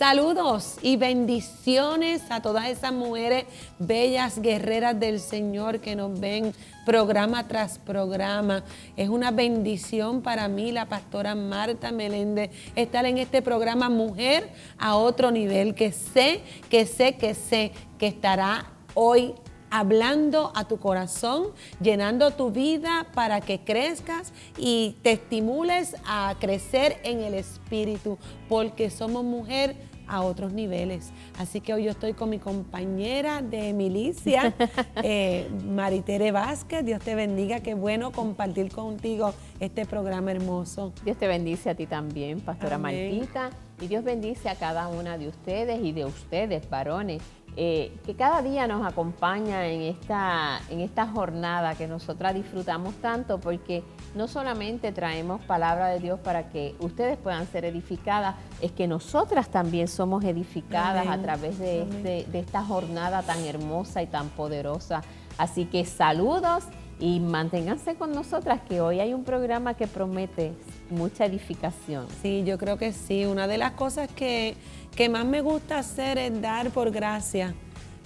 Saludos y bendiciones a todas esas mujeres bellas, guerreras del Señor que nos ven programa tras programa. Es una bendición para mí, la pastora Marta Meléndez, estar en este programa Mujer a Otro Nivel, que sé que estará hoy hablando a tu corazón, llenando tu vida para que crezcas y te estimules a crecer en el espíritu, porque somos mujer a otros niveles. Así que hoy yo estoy con mi compañera de milicia, Maritere Vázquez. Dios te bendiga, qué bueno compartir contigo este programa hermoso. Dios te bendice a ti también, pastora Amén. Martita, y Dios bendice a cada una de ustedes y de ustedes, varones, que cada día nos acompaña en esta jornada que nosotras disfrutamos tanto, porque no solamente traemos palabra de Dios para que ustedes puedan ser edificadas, es que nosotras también somos edificadas. Amén. A través de esta jornada tan hermosa y tan poderosa. Así que saludos y manténganse con nosotras, que hoy hay un programa que promete mucha edificación. Sí, yo creo que sí. Una de las cosas que más me gusta hacer es dar por gracia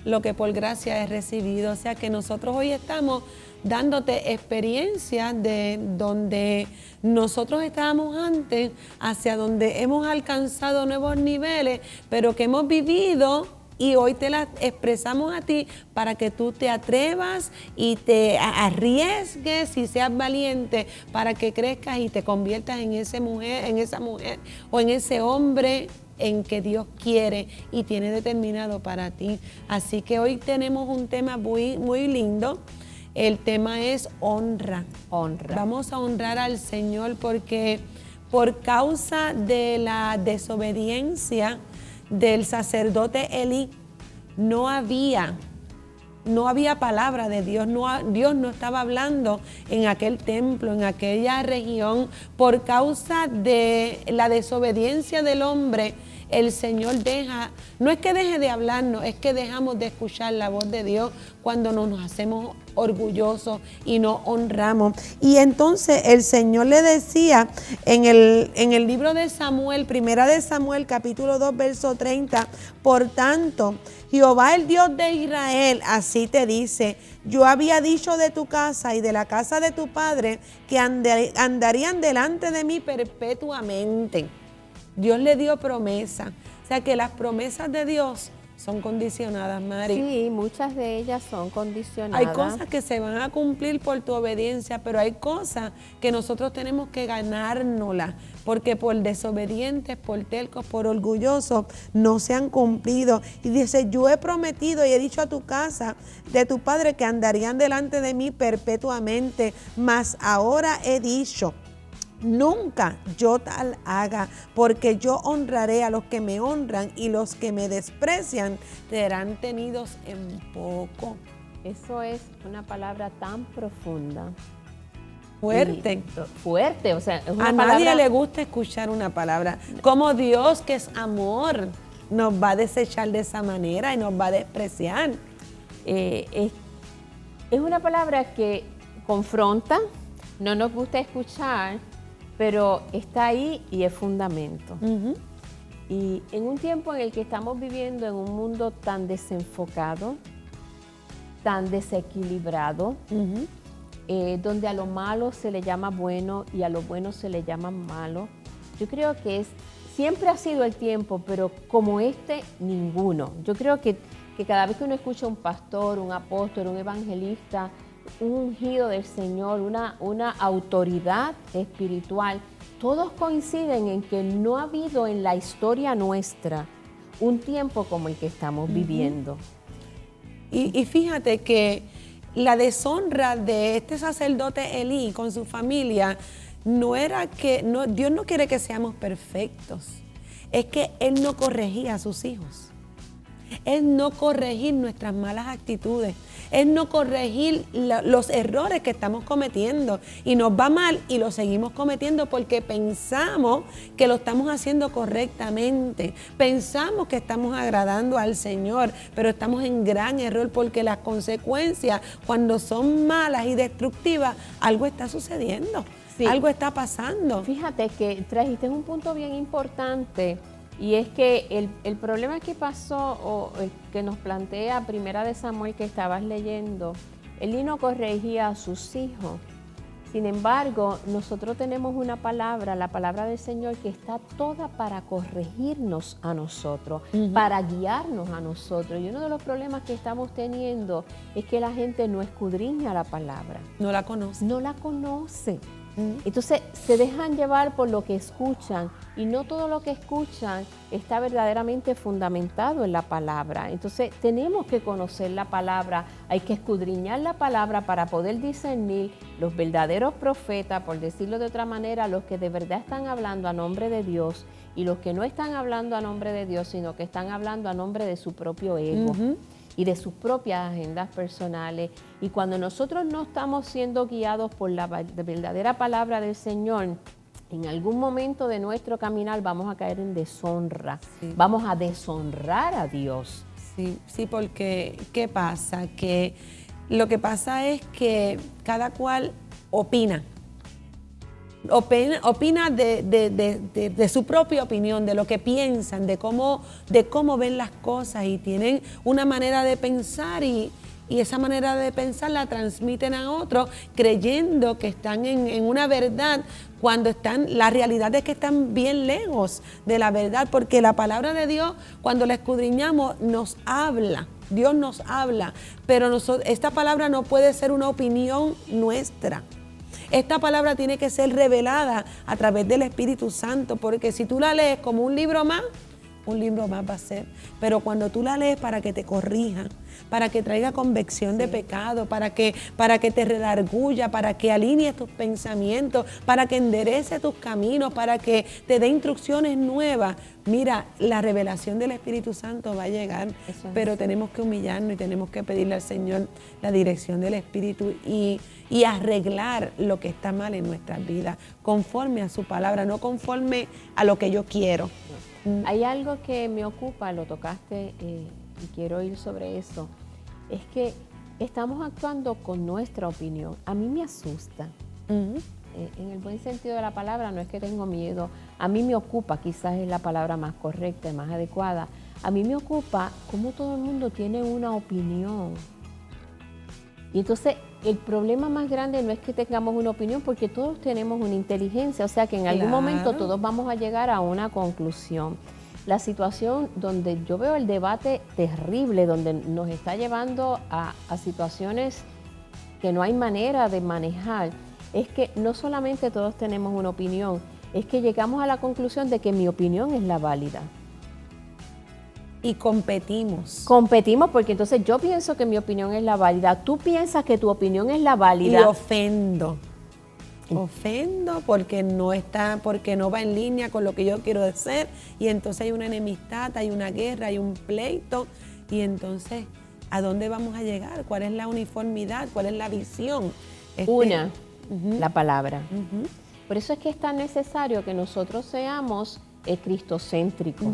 lo que por gracia he recibido. O sea que nosotros hoy estamos dándote experiencias de donde nosotros estábamos antes hacia donde hemos alcanzado nuevos niveles, pero que hemos vivido y hoy te las expresamos a ti para que tú te atrevas y te arriesgues y seas valiente para que crezcas y te conviertas en esa mujer o en ese hombre en que Dios quiere y tiene determinado para ti. Así que hoy tenemos un tema muy, muy lindo. El tema es honra. Honra. Vamos a honrar al Señor porque por causa de la desobediencia del sacerdote Elí, no había palabra de Dios, Dios no estaba hablando en aquel templo, en aquella región. Por causa de la desobediencia del hombre, el Señor no es que deje de hablarnos, es que dejamos de escuchar la voz de Dios cuando nos hacemos orgullosos y no honramos. Y entonces el Señor le decía en el libro de Samuel, primera de Samuel, capítulo 2, verso 30, por tanto, Jehová el Dios de Israel así te dice: yo había dicho de tu casa y de la casa de tu padre que andarían delante de mí perpetuamente. Dios le dio promesa. O sea que las promesas de Dios son condicionadas, Mari. Sí, muchas de ellas son condicionadas. Hay cosas que se van a cumplir por tu obediencia, pero hay cosas que nosotros tenemos que ganárnoslas, porque por desobedientes, por tercos, por orgullosos, no se han cumplido. Y dice: yo he prometido y he dicho a tu casa de tu padre que andarían delante de mí perpetuamente, mas ahora he dicho: nunca yo tal haga, porque yo honraré a los que me honran y los que me desprecian serán tenidos en poco. Eso es una palabra tan profunda. Fuerte. Fuerte, o sea, es una a palabra. Nadie le gusta escuchar una palabra. Como Dios, que es amor, nos va a desechar de esa manera y nos va a despreciar. Es una palabra que confronta, no nos gusta escuchar, pero está ahí y es fundamento. Uh-huh. Y en un tiempo en el que estamos viviendo en un mundo tan desenfocado, tan desequilibrado, uh-huh, donde a lo malo se le llama bueno y a lo bueno se le llama malo, yo creo que siempre ha sido el tiempo, pero como ninguno. Yo creo que cada vez que uno escucha a un pastor, un apóstol, un evangelista, un ungido del Señor, una autoridad espiritual, todos coinciden en que no ha habido en la historia nuestra un tiempo como el que estamos viviendo. Y fíjate que la deshonra de este sacerdote Elí con su familia no era que Dios no quiere que seamos perfectos, es que Él no corregía a sus hijos. Es no corregir nuestras malas actitudes, es no corregir los errores que estamos cometiendo y nos va mal y lo seguimos cometiendo porque pensamos que lo estamos haciendo correctamente, pensamos que estamos agradando al Señor, pero estamos en gran error porque las consecuencias, cuando son malas y destructivas, algo está sucediendo, sí, algo está pasando. Fíjate que trajiste un punto bien importante. Y es que el problema que pasó, o el que nos plantea Primera de Samuel que estabas leyendo, Elí no corregía a sus hijos. Sin embargo, nosotros tenemos una palabra, la palabra del Señor, que está toda para corregirnos a nosotros, para guiarnos a nosotros. Y uno de los problemas que estamos teniendo es que la gente no escudriña la palabra. No la conoce. No la conoce. Entonces se dejan llevar por lo que escuchan y no todo lo que escuchan está verdaderamente fundamentado en la palabra. Entonces tenemos que conocer la palabra, hay que escudriñar la palabra para poder discernir los verdaderos profetas, por decirlo de otra manera, los que de verdad están hablando a nombre de Dios y los que no están hablando a nombre de Dios, sino que están hablando a nombre de su propio ego. Y de sus propias agendas personales. Y cuando nosotros no estamos siendo guiados por la verdadera palabra del Señor, en algún momento de nuestro caminar vamos a caer en deshonra. Sí. Vamos a deshonrar a Dios. Sí, porque ¿qué pasa? Que lo que pasa es que cada cual opina de su propia opinión, de lo que piensan, de cómo ven las cosas, y tienen una manera de pensar y esa manera de pensar la transmiten a otros creyendo que están en una verdad, cuando la realidad es que están bien lejos de la verdad, porque la palabra de Dios, cuando la escudriñamos, nos habla. Dios nos habla, pero esta palabra no puede ser una opinión nuestra. Esta palabra tiene que ser revelada a través del Espíritu Santo, porque si tú la lees como un libro más va a ser. Pero cuando tú la lees para que te corrija, para que traiga convicción de pecado, para que te redarguya, para que alinee tus pensamientos, para que enderece tus caminos, para que te dé instrucciones nuevas, mira, la revelación del Espíritu Santo va a llegar, pero tenemos que humillarnos y tenemos que pedirle al Señor la dirección del Espíritu y arreglar lo que está mal en nuestras vidas, conforme a su palabra, no conforme a lo que yo quiero. Hay algo que me ocupa, lo tocaste y quiero ir sobre eso, es que estamos actuando con nuestra opinión. A mí me asusta, en el buen sentido de la palabra, no es que tengo miedo, a mí me ocupa, quizás es la palabra más correcta y más adecuada, a mí me ocupa cómo todo el mundo tiene una opinión. Y entonces el problema más grande no es que tengamos una opinión, porque todos tenemos una inteligencia, o sea que en algún momento todos vamos a llegar a una conclusión. La situación donde yo veo el debate terrible, donde nos está llevando a situaciones que no hay manera de manejar, es que no solamente todos tenemos una opinión, es que llegamos a la conclusión de que mi opinión es la válida. Y competimos. Competimos porque entonces yo pienso que mi opinión es la válida, tú piensas que tu opinión es la válida. Y ofendo porque no va en línea con lo que yo quiero hacer, y entonces hay una enemistad, hay una guerra, hay un pleito, y entonces ¿a dónde vamos a llegar? ¿Cuál es la uniformidad? ¿Cuál es la visión? La palabra. Por eso es que es tan necesario que nosotros seamos cristocéntricos.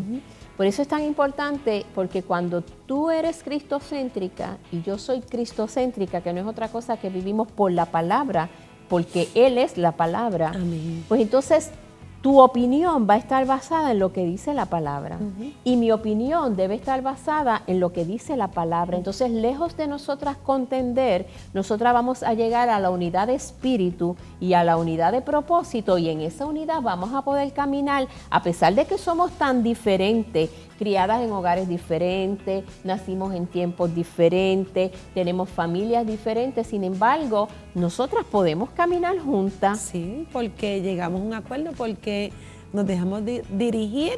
Por eso es tan importante, porque cuando tú eres cristocéntrica y yo soy cristocéntrica, que no es otra cosa que vivimos por la palabra, porque Él es la palabra, amén, pues entonces tu opinión va a estar basada en lo que dice la palabra. Y mi opinión debe estar basada en lo que dice la palabra. Entonces, lejos de nosotras contender, nosotras vamos a llegar a la unidad de espíritu y a la unidad de propósito, y en esa unidad vamos a poder caminar, a pesar de que somos tan diferentes, criadas en hogares diferentes, nacimos en tiempos diferentes, tenemos familias diferentes, sin embargo, nosotras podemos caminar juntas. Sí, porque llegamos a un acuerdo, porque nos dejamos dirigir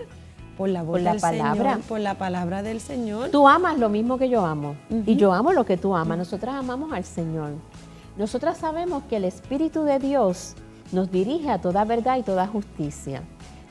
por la voz del Señor, por la palabra del Señor. Tú amas lo mismo que yo amo, y yo amo lo que tú amas. Nosotras amamos al Señor. Nosotras sabemos que el Espíritu de Dios nos dirige a toda verdad y toda justicia.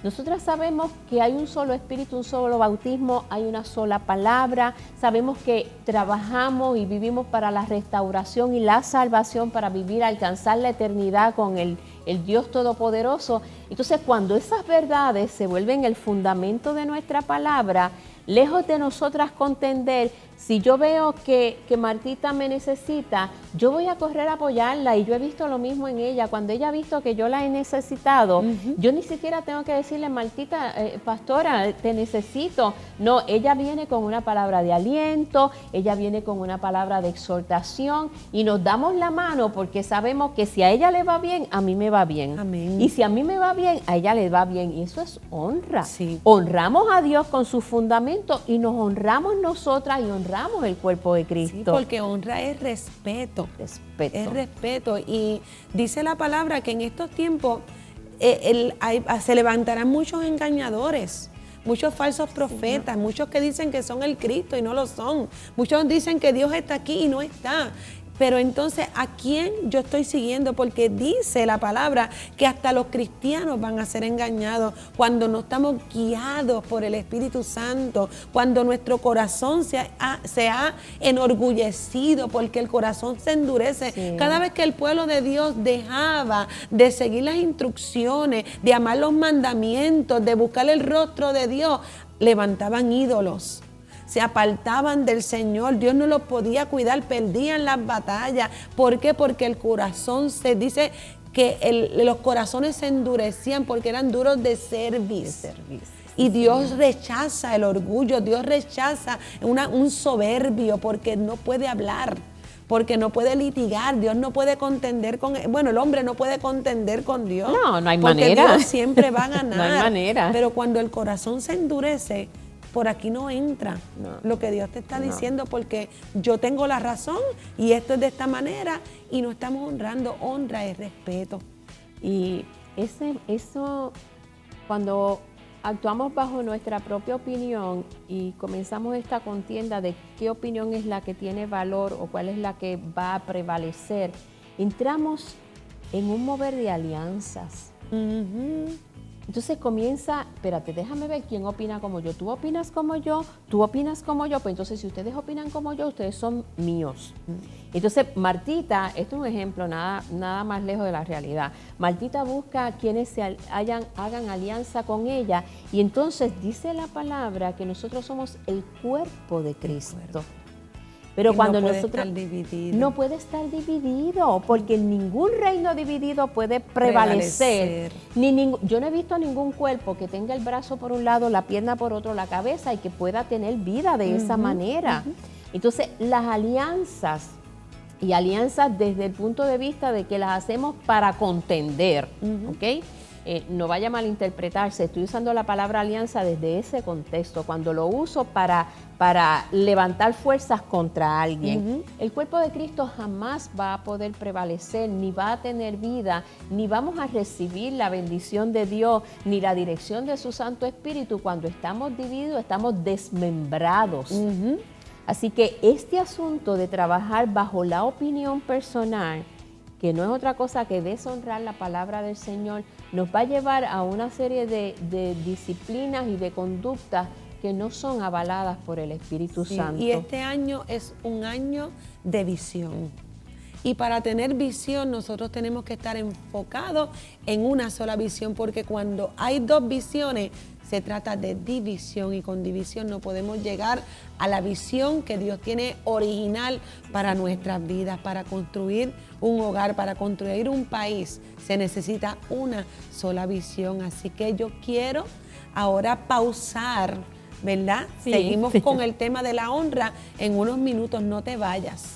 Nosotras sabemos que hay un solo Espíritu, un solo bautismo, hay una sola palabra. Sabemos que trabajamos y vivimos para la restauración y la salvación, para vivir, alcanzar la eternidad con el Dios Todopoderoso. Entonces, cuando esas verdades se vuelven el fundamento de nuestra palabra, lejos de nosotras contender, Si yo veo que Martita me necesita, yo voy a correr a apoyarla, y yo he visto lo mismo en ella. Cuando ella ha visto que yo la he necesitado, yo ni siquiera tengo que decirle, Martita, pastora, te necesito. No, ella viene con una palabra de aliento, ella viene con una palabra de exhortación, y nos damos la mano porque sabemos que si a ella le va bien, a mí me va bien. Amén. Y si a mí me va bien, a ella le va bien. Y eso es honra. Sí. Honramos a Dios con sus fundamentos y nos honramos nosotras y honramos el cuerpo de Cristo. Sí, porque honra es respeto. Respeto. Es respeto. Y dice la palabra que en estos tiempos se levantarán muchos engañadores, muchos falsos profetas, muchos que dicen que son el Cristo y no lo son. Muchos dicen que Dios está aquí y no está. Pero entonces, ¿a quién yo estoy siguiendo? Porque dice la palabra que hasta los cristianos van a ser engañados cuando no estamos guiados por el Espíritu Santo, cuando nuestro corazón se ha enorgullecido, porque el corazón se endurece. Sí. Cada vez que el pueblo de Dios dejaba de seguir las instrucciones, de amar los mandamientos, de buscar el rostro de Dios, levantaban ídolos. Se apartaban del Señor, Dios no los podía cuidar, perdían las batallas. ¿Por qué? Porque el corazón, se dice que los corazones se endurecían porque eran duros de cerviz. Y Dios rechaza el orgullo, Dios rechaza un soberbio porque no puede hablar, porque no puede litigar, Dios no puede contender el hombre no puede contender con Dios. No hay porque manera. Dios siempre va a ganar. No hay manera. Pero cuando el corazón se endurece, por aquí no entra lo que Dios te está diciendo, porque yo tengo la razón y esto es de esta manera y no estamos honrando. Honra es respeto. Y eso, cuando actuamos bajo nuestra propia opinión y comenzamos esta contienda de qué opinión es la que tiene valor o cuál es la que va a prevalecer, entramos en un mover de alianzas. Entonces comienza, espérate, déjame ver quién opina como yo. Tú opinas como yo, tú opinas como yo. Pues entonces, si ustedes opinan como yo, ustedes son míos. Entonces, Martita, esto es un ejemplo, nada más lejos de la realidad. Martita busca a quienes hagan alianza con ella. Y entonces dice la palabra que nosotros somos el cuerpo de Cristo. Pero cuando nosotros no puede estar dividido, porque ningún reino dividido puede prevalecer. Yo no he visto ningún cuerpo que tenga el brazo por un lado, la pierna por otro, la cabeza, y que pueda tener vida de esa manera. Entonces, las alianzas, y alianzas desde el punto de vista de que las hacemos para contender, ¿ok? No vaya a malinterpretarse, estoy usando la palabra alianza desde ese contexto, cuando lo uso para levantar fuerzas contra alguien. El cuerpo de Cristo jamás va a poder prevalecer, ni va a tener vida, ni vamos a recibir la bendición de Dios, ni la dirección de su Santo Espíritu. Cuando estamos divididos, estamos desmembrados. Así que este asunto de trabajar bajo la opinión personal, que no es otra cosa que deshonrar la palabra del Señor, nos va a llevar a una serie de disciplinas y de conductas que no son avaladas por el Espíritu Santo. Y este año es un año de visión. Y para tener visión nosotros tenemos que estar enfocados en una sola visión, porque cuando hay dos visiones se trata de división, y con división no podemos llegar a la visión que Dios tiene original para nuestras vidas. Para construir un hogar, para construir un país, se necesita una sola visión. Así que yo quiero ahora pausar, ¿verdad? Sí. Seguimos con el tema de la honra en unos minutos, no te vayas.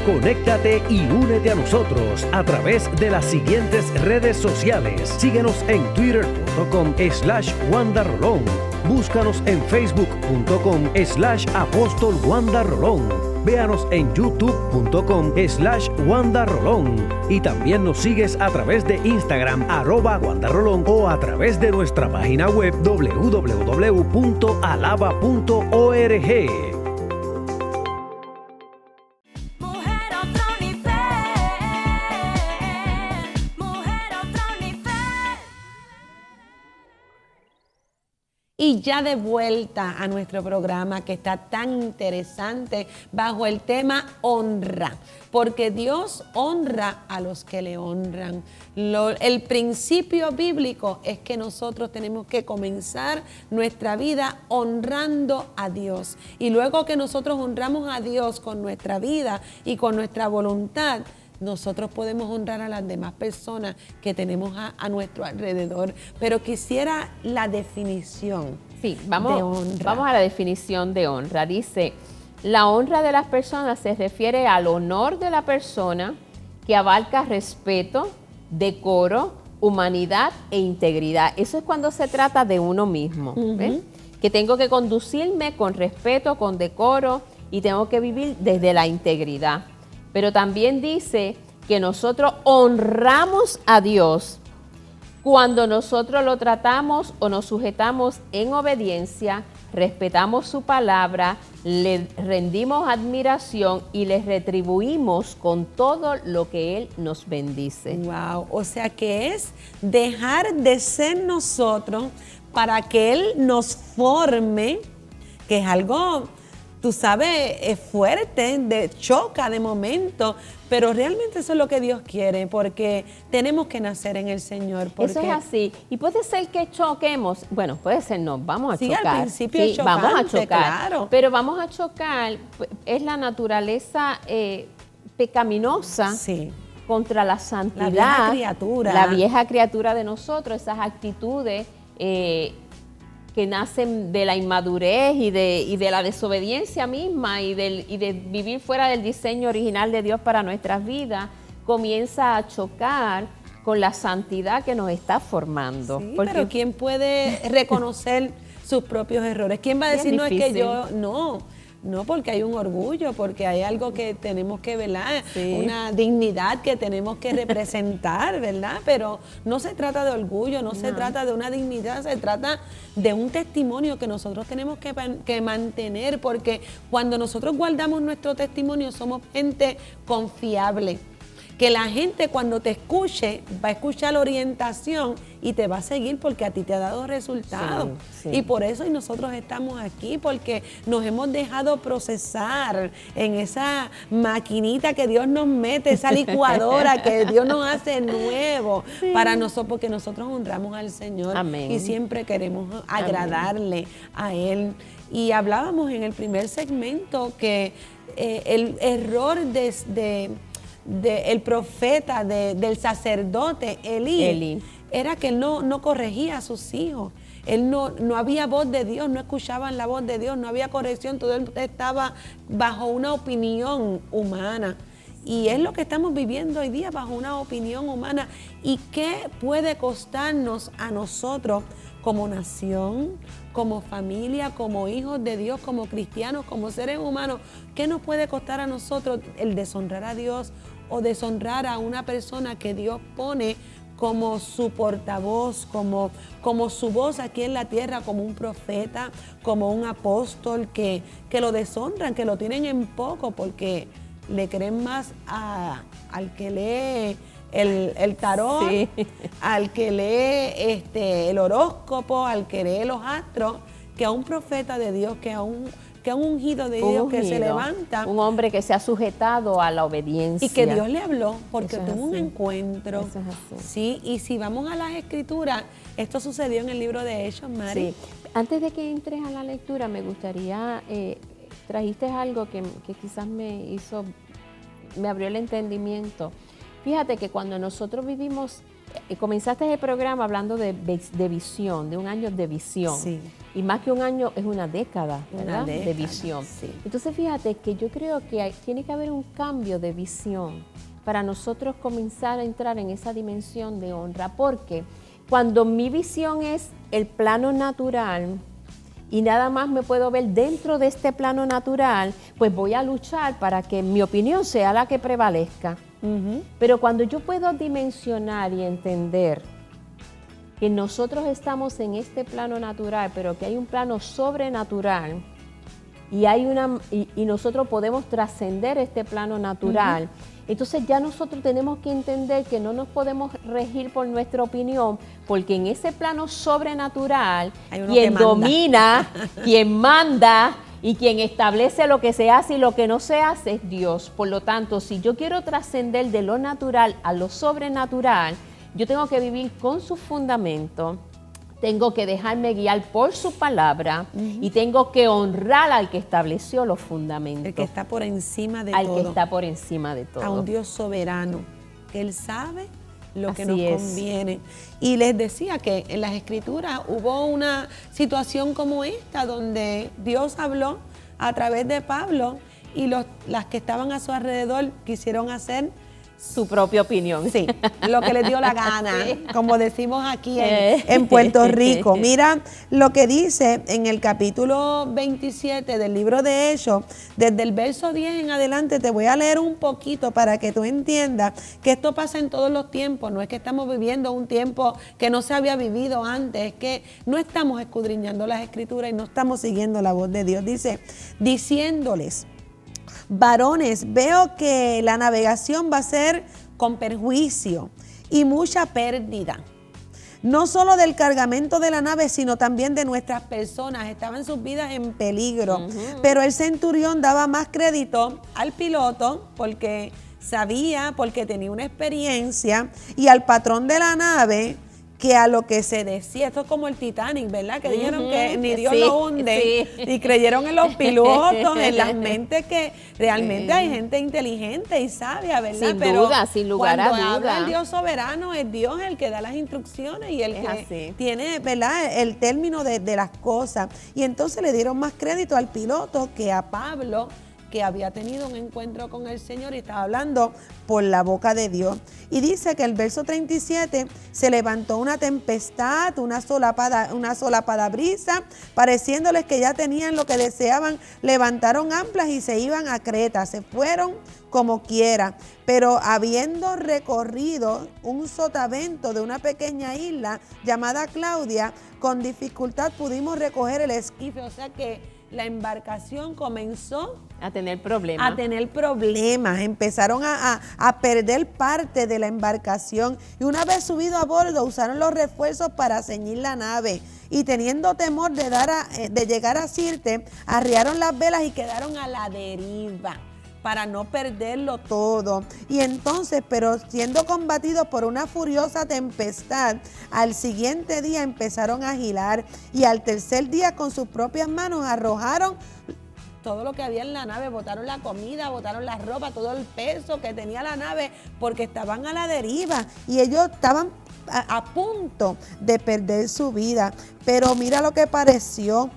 Conéctate y únete a nosotros a través de las siguientes redes sociales. Síguenos en twitter.com/WandaRolón. Búscanos en facebook.com/Apóstol Wanda Rolón. Véanos en youtube.com/Wanda Rolón. Y también nos sigues a través de Instagram @Wanda Rolón o a través de nuestra página web www.alaba.org. Y ya de vuelta a nuestro programa que está tan interesante bajo el tema honra, porque Dios honra a los que le honran. El principio bíblico es que nosotros tenemos que comenzar nuestra vida honrando a Dios. Y luego que nosotros honramos a Dios con nuestra vida y con nuestra voluntad, nosotros podemos honrar a las demás personas que tenemos a nuestro alrededor. Pero quisiera la definición Sí, de vamos honra. a la definición de honra. Dice, la honra de las personas se refiere al honor de la persona que abarca respeto, decoro, humanidad e integridad. Eso es cuando se trata de uno mismo. ¿Ves? Que tengo que conducirme con respeto, con decoro y tengo que vivir desde la integridad. Pero también dice que nosotros honramos a Dios cuando nosotros lo tratamos o nos sujetamos en obediencia, respetamos su palabra, le rendimos admiración y le retribuimos con todo lo que Él nos bendice. Wow, o sea que es dejar de ser nosotros para que Él nos forme, que es algo, tú sabes, es fuerte, choca de momento, pero realmente eso es lo que Dios quiere, porque tenemos que nacer en el Señor. Porque Eso es así. Y puede ser que choquemos, bueno, puede ser no, vamos a sí, chocar. al principio es vamos a chocante, chocar, claro. pero vamos a chocar, es la naturaleza pecaminosa. Sí. Contra la santidad, vieja criatura. La vieja criatura de nosotros, esas actitudes que nacen de la inmadurez y de la desobediencia misma y de vivir fuera del diseño original de Dios para nuestras vidas, comienza a chocar con la santidad que nos está formando. Sí, Porque pero ¿quién puede reconocer sus propios errores? ¿Quién va a decir, no, es que difícil. yo, no, porque hay un orgullo, porque hay algo que tenemos que velar, Sí. una dignidad que tenemos que representar, ¿verdad? Pero no se trata de orgullo, no se trata de una dignidad, se trata de un testimonio que nosotros tenemos que mantener, porque cuando nosotros guardamos nuestro testimonio somos gente confiable. Que la gente cuando te escuche va a escuchar la orientación y te va a seguir porque a ti te ha dado resultados. Sí, sí. Y por eso nosotros estamos aquí, porque nos hemos dejado procesar en esa maquinita que Dios nos mete, esa licuadora que Dios nos hace nuevo para nosotros, porque nosotros honramos al Señor. Amén. Y siempre queremos agradarle a Él. Y hablábamos en el primer segmento que el error el profeta, del sacerdote Elí, era que él no corregía a sus hijos. Él no había voz de Dios, no escuchaban la voz de Dios, no había corrección, todo él estaba bajo una opinión humana. Y es lo que estamos viviendo hoy día, bajo una opinión humana. ¿Y qué puede costarnos a nosotros como nación, como familia, como hijos de Dios, como cristianos, como seres humanos? ¿Qué nos puede costar a nosotros el deshonrar a Dios o deshonrar a una persona que Dios pone como su portavoz, como su voz aquí en la tierra, como un profeta, como un apóstol, que lo deshonran, que lo tienen en poco porque le creen más al que lee el tarot, Sí. al que lee el horóscopo, al que lee los astros, que a un profeta de Dios, que a un ungido de Dios que se levanta. Un hombre que se ha sujetado a la obediencia. Y que Dios le habló, porque Eso es tuvo un así. encuentro. Eso es así. Sí, y si vamos a las escrituras, esto sucedió en el libro de Hechos, Mari. Sí. Antes de que entres a la lectura, me gustaría, trajiste algo que quizás me abrió el entendimiento. Fíjate que cuando nosotros vivimos, comenzaste el programa hablando de visión, de un año de visión. Sí. Y más que un año, es una década, ¿verdad? Una década, de visión. sí. Entonces, fíjate que yo creo que tiene que haber un cambio de visión para nosotros comenzar a entrar en esa dimensión de honra. Porque cuando mi visión es el plano natural y nada más me puedo ver dentro de este plano natural, pues voy a luchar para que mi opinión sea la que prevalezca. Pero cuando yo puedo dimensionar y entender que nosotros estamos en este plano natural, pero que hay un plano sobrenatural, y nosotros podemos trascender este plano natural. Entonces ya nosotros tenemos que entender que no nos podemos regir por nuestra opinión, porque en ese plano sobrenatural, quien domina, quien manda y quien establece lo que se hace y lo que no se hace es Dios. Por lo tanto, si yo quiero trascender de lo natural a lo sobrenatural, yo tengo que vivir con sus fundamentos. Tengo que dejarme guiar por su palabra y tengo que honrar al que estableció los fundamentos. El que está por encima de todo. Al que está por encima de todo. A un Dios soberano, que Él sabe lo que Así nos es. conviene. Y les decía que en las Escrituras hubo una situación como esta, donde Dios habló a través de Pablo y las que estaban a su alrededor quisieron hacer su propia opinión. Sí, lo que les dio la gana, como decimos aquí en Puerto Rico. Mira lo que dice en el capítulo 27 del libro de Hechos, desde el verso 10 en adelante, te voy a leer un poquito para que tú entiendas que esto pasa en todos los tiempos. No es que estamos viviendo un tiempo que no se había vivido antes, es que no estamos escudriñando las Escrituras y no estamos siguiendo la voz de Dios. Dice, diciéndoles: varones, veo que la navegación va a ser con perjuicio y mucha pérdida. No solo del cargamento de la nave, sino también de nuestras personas. Estaban sus vidas en peligro. Pero el centurión daba más crédito al piloto porque sabía, porque tenía una experiencia, y al patrón de la nave, que a lo que se decía. Esto es como el Titanic, ¿verdad? Que dijeron que ni Dios lo hunde, y creyeron en los pilotos, en las mentes, que realmente hay gente inteligente y sabia, ¿verdad? Sin duda, sin lugar a duda. Cuando habla el Dios soberano, es Dios el que da las instrucciones y el que tiene, ¿verdad?, el término de las cosas. Y entonces le dieron más crédito al piloto que a Pablo, que había tenido un encuentro con el Señor y estaba hablando por la boca de Dios. Y dice que el verso 37, se levantó una tempestad, una solapada brisa, pareciéndoles que ya tenían lo que deseaban, levantaron anclas y se iban a Creta, se fueron como quiera, pero habiendo recorrido un sotavento de una pequeña isla llamada Claudia, con dificultad pudimos recoger el esquife. O sea que la embarcación comenzó a tener problemas. Empezaron a perder parte de la embarcación, y una vez subido a bordo usaron los refuerzos para ceñir la nave, y teniendo temor de llegar a Sirte, arriaron las velas y quedaron a la deriva para no perderlo todo. Y entonces, pero siendo combatidos por una furiosa tempestad, al siguiente día empezaron a girar, y al tercer día con sus propias manos arrojaron todo lo que había en la nave, botaron la comida, botaron la ropa, todo el peso que tenía la nave, porque estaban a la deriva y ellos estaban a punto de perder su vida. Pero mira lo que pareció.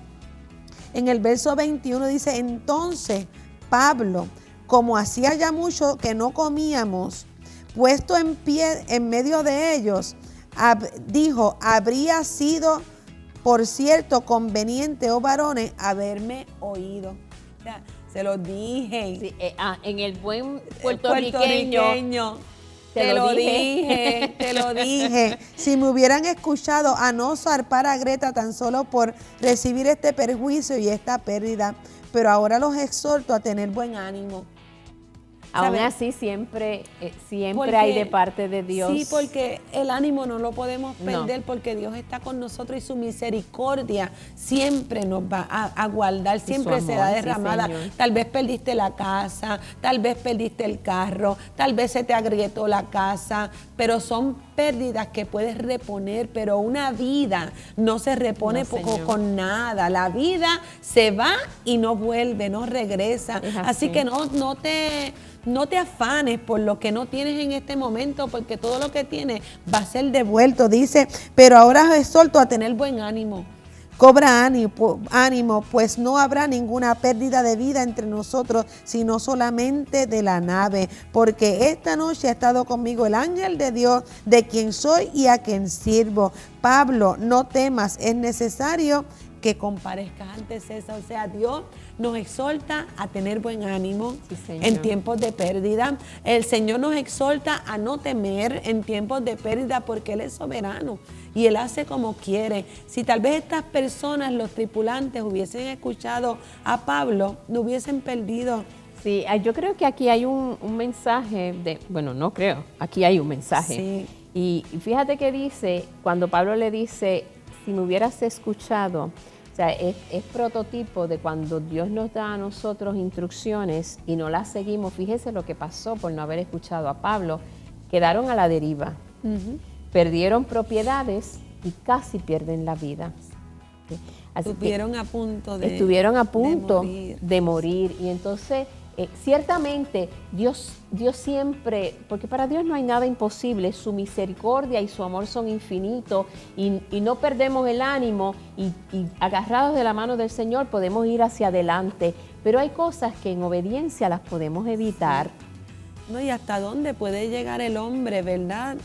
En el verso 21 dice: entonces Pablo, como hacía ya mucho que no comíamos, puesto en pie en medio de ellos, dijo: habría sido, por cierto, conveniente, oh varones, haberme oído. O sea, se lo dije. Sí, en el buen puertorriqueño. Te lo dije. Si me hubieran escuchado a no zarpar a Creta tan solo por recibir este perjuicio y esta pérdida, pero ahora los exhorto a tener buen ánimo. Aún así, siempre hay de parte de Dios. Sí, porque el ánimo no lo podemos perder, porque Dios está con nosotros y su misericordia siempre nos va a guardar, siempre será derramada. Sí, tal vez perdiste la casa, tal vez perdiste el carro, tal vez se te agrietó la casa, pero son pérdidas que puedes reponer, pero una vida no se repone con nada. La vida se va y no vuelve, no regresa. Así que no te afanes por lo que no tienes en este momento, porque todo lo que tienes va a ser devuelto. Dice: pero ahora os exhorto a tener buen ánimo. Cobra ánimo, pues no habrá ninguna pérdida de vida entre nosotros, sino solamente de la nave. Porque esta noche ha estado conmigo el ángel de Dios, de quien soy y a quien sirvo. Pablo, no temas, es necesario que comparezcas ante César. O sea, Dios nos exhorta a tener buen ánimo en tiempos de pérdida. El Señor nos exhorta a no temer en tiempos de pérdida porque Él es soberano y Él hace como quiere. Si tal vez estas personas, los tripulantes, hubiesen escuchado a Pablo, no hubiesen perdido. Sí, yo creo que aquí hay un mensaje no creo, aquí hay un mensaje. Sí. Y fíjate que dice, cuando Pablo le dice, si me hubieras escuchado, o sea, es prototipo de cuando Dios nos da a nosotros instrucciones y no las seguimos. Fíjese lo que pasó por no haber escuchado a Pablo. Quedaron a la deriva, perdieron propiedades y casi pierden la vida. Estuvieron a punto de morir. Y entonces, ciertamente, Dios siempre, porque para Dios no hay nada imposible, su misericordia y su amor son infinitos y no perdemos el ánimo y agarrados de la mano del Señor podemos ir hacia adelante. Pero hay cosas que en obediencia las podemos evitar. No, y hasta dónde puede llegar el hombre, ¿verdad?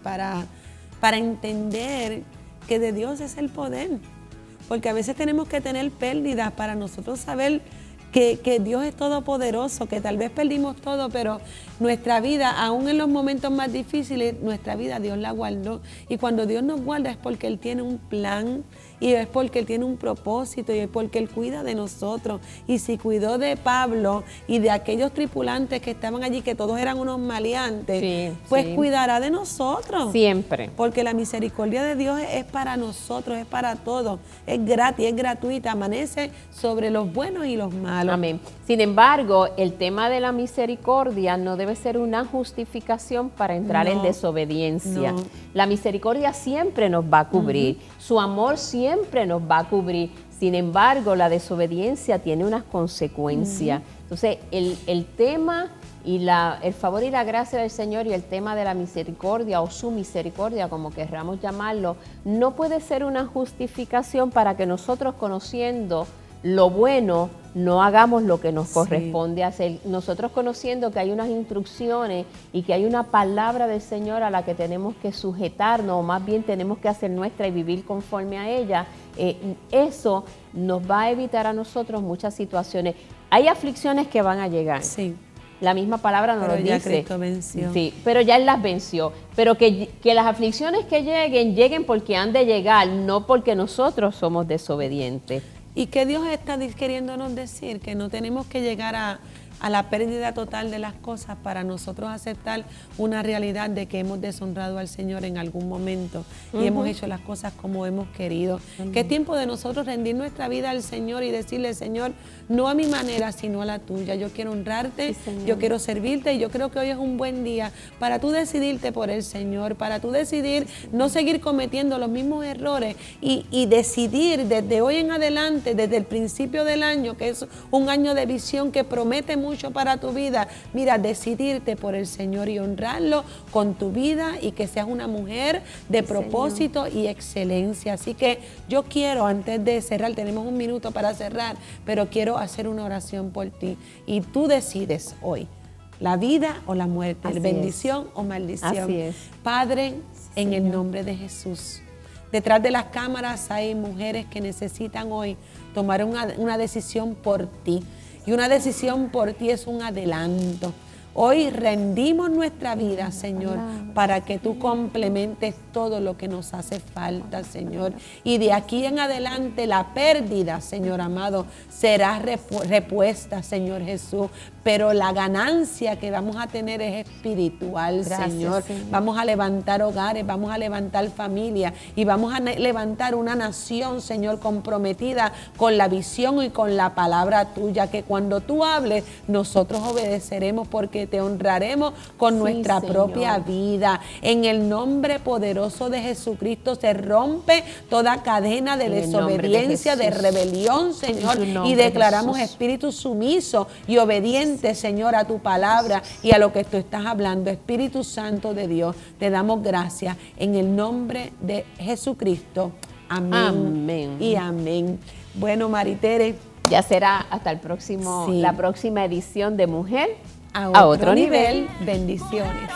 Para entender que de Dios es el poder. Porque a veces tenemos que tener pérdidas para nosotros saber que Dios es todopoderoso, que tal vez perdimos todo, pero nuestra vida, aún en los momentos más difíciles, nuestra vida Dios la guardó. Y cuando Dios nos guarda es porque Él tiene un plan, y es porque Él tiene un propósito, y es porque Él cuida de nosotros. Y si cuidó de Pablo y de aquellos tripulantes que estaban allí, que todos eran unos maleantes, cuidará de nosotros. Siempre. Porque la misericordia de Dios es para nosotros, es para todos. Es gratis, es gratuita, amanece sobre los buenos y los malos. Amén. Sin embargo, el tema de la misericordia no debe ser una justificación para entrar en desobediencia. No. La misericordia siempre nos va a cubrir, su amor siempre nos va a cubrir. Sin embargo, la desobediencia tiene unas consecuencias. Entonces, el tema y el favor y la gracia del Señor y el tema de la misericordia o su misericordia, como querramos llamarlo, no puede ser una justificación para que nosotros, conociendo lo bueno, no hagamos lo que nos corresponde hacer. Nosotros, conociendo que hay unas instrucciones y que hay una palabra del Señor a la que tenemos que sujetarnos, o más bien tenemos que hacer nuestra y vivir conforme a ella, eso nos va a evitar a nosotros muchas situaciones. Hay aflicciones que van a llegar. Sí. La misma palabra nos lo dice. Pero ya Cristo venció. Sí, pero ya Él las venció. Pero que las aflicciones que lleguen porque han de llegar, no porque nosotros somos desobedientes. ¿Y qué Dios está queriéndonos decir? Que no tenemos que llegar a la pérdida total de las cosas para nosotros aceptar una realidad de que hemos deshonrado al Señor en algún momento y hemos hecho las cosas como hemos querido. Que es tiempo de nosotros rendir nuestra vida al Señor y decirle, Señor, no a mi manera, sino a la tuya. Yo quiero honrarte, yo quiero servirte, y yo creo que hoy es un buen día para tú decidirte por el Señor, para tú decidir no seguir cometiendo los mismos errores y decidir desde hoy en adelante, desde el principio del año, que es un año de visión que promete mucho para tu vida, mira, decidirte por el Señor y honrarlo con tu vida, y que seas una mujer de propósito y excelencia. Así que yo quiero, antes de cerrar, tenemos un minuto para cerrar, pero quiero hacer una oración por ti, y tú decides hoy la vida o la muerte, bendición o maldición. Así es. Padre, en el nombre de Jesús, detrás de las cámaras hay mujeres que necesitan hoy tomar una decisión por ti. Y una decisión por ti es un adelanto. Hoy rendimos nuestra vida, Señor, para que tú complementes todo lo que nos hace falta, Señor. Y de aquí en adelante la pérdida, Señor amado, será repuesta, Señor Jesús. Pero la ganancia que vamos a tener es espiritual, Señor. Vamos a levantar hogares, vamos a levantar familias y vamos a levantar una nación, Señor, comprometida con la visión y con la palabra tuya, que cuando tú hables, nosotros obedeceremos, porque te honraremos con nuestra propia vida. En el nombre poderoso de Jesucristo se rompe toda cadena de desobediencia, de rebelión, Señor, y declaramos espíritu sumiso y obediente, Señor, a tu palabra y a lo que tú estás hablando. Espíritu Santo de Dios, te damos gracias en el nombre de Jesucristo. Amén. Amén. Y amén. Bueno, Maritere, ya será hasta el próximo, la próxima edición de Mujer a otro nivel. Bendiciones.